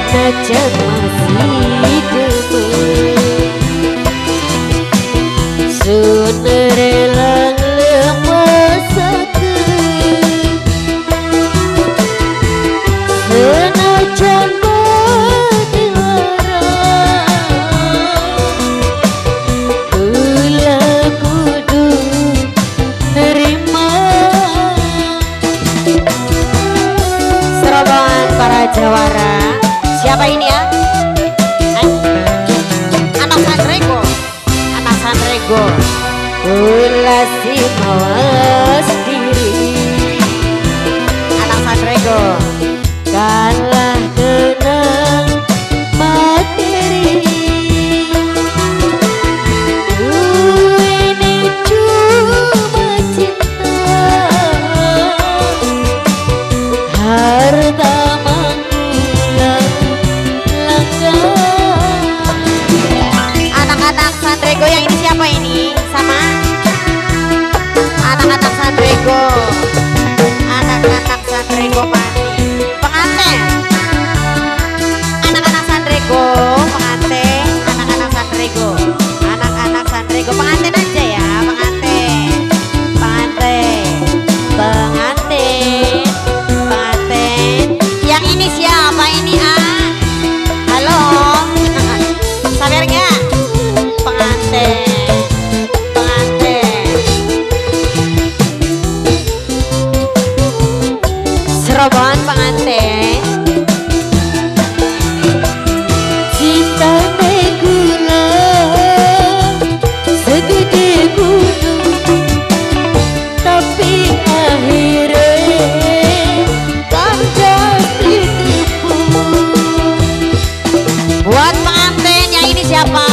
senajan masih demen sun rela lepasakeun senajan mati larang kula kudu nerima. Serobongan para jawara, siapa ini ya? Anak Sandrego, anak Sandrego. Kula si mawas diri, anak Sandrego. Kalah kenang materi, ini cuma cinta, harta manggulang langka. Anak-anak Sandrego yang ini siapa ini? Sama anak-anak Sandrego, anak-anak Sandrego mati pengantin, anak-anak Sandrego pengantin, anak-anak Sandrego, anak-anak Sandrego pengantin aja ya, pengantin, pengantin, pengantin, pengantin. Yang ini siapa ini ah? Halo, sabar nggak? Pengantin, pengantin. Serobongan pengantin. Cinta megula segede gunung, tapi akhirnya kandas ditipu. Buat pengantin yang ini siapa?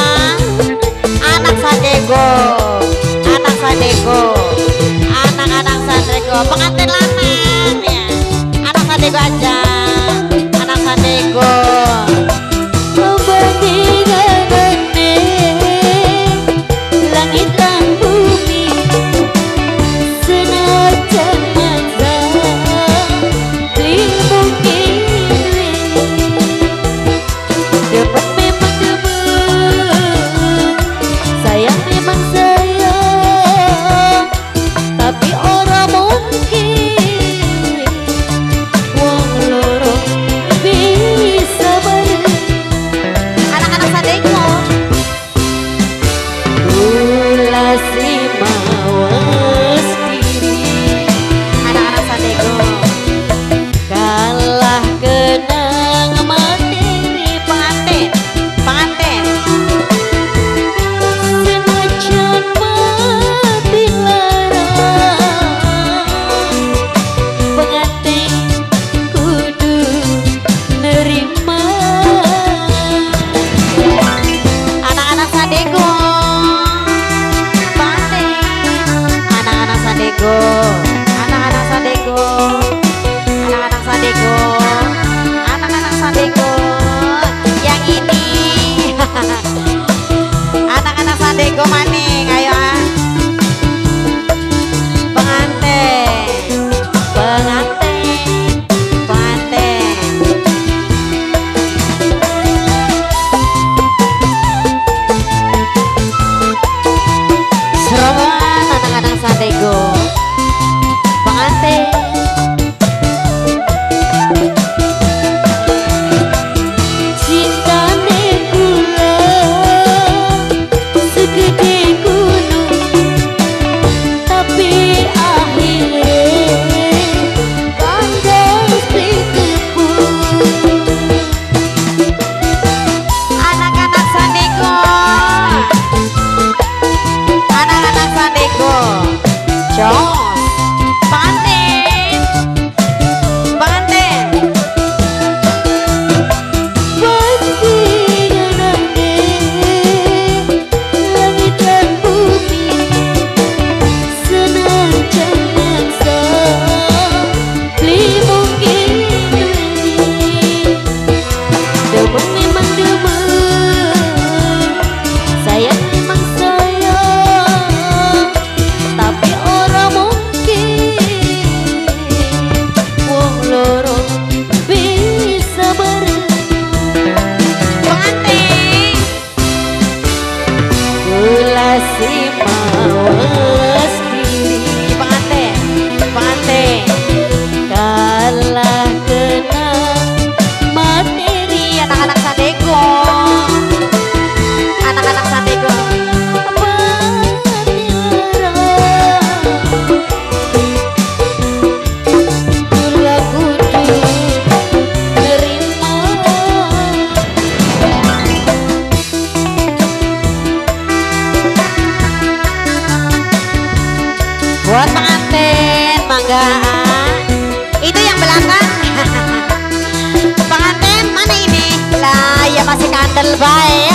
Anak Sandrego, anak Sandrego, anak-anak Sandrego, pengantin lanang ya, anak Sandrego aja, anak Sandrego. Langit dan bumi senajan masa ilmu kiri demen memang demen, sayang memang sayang, tapi orang mungkin wong Bye.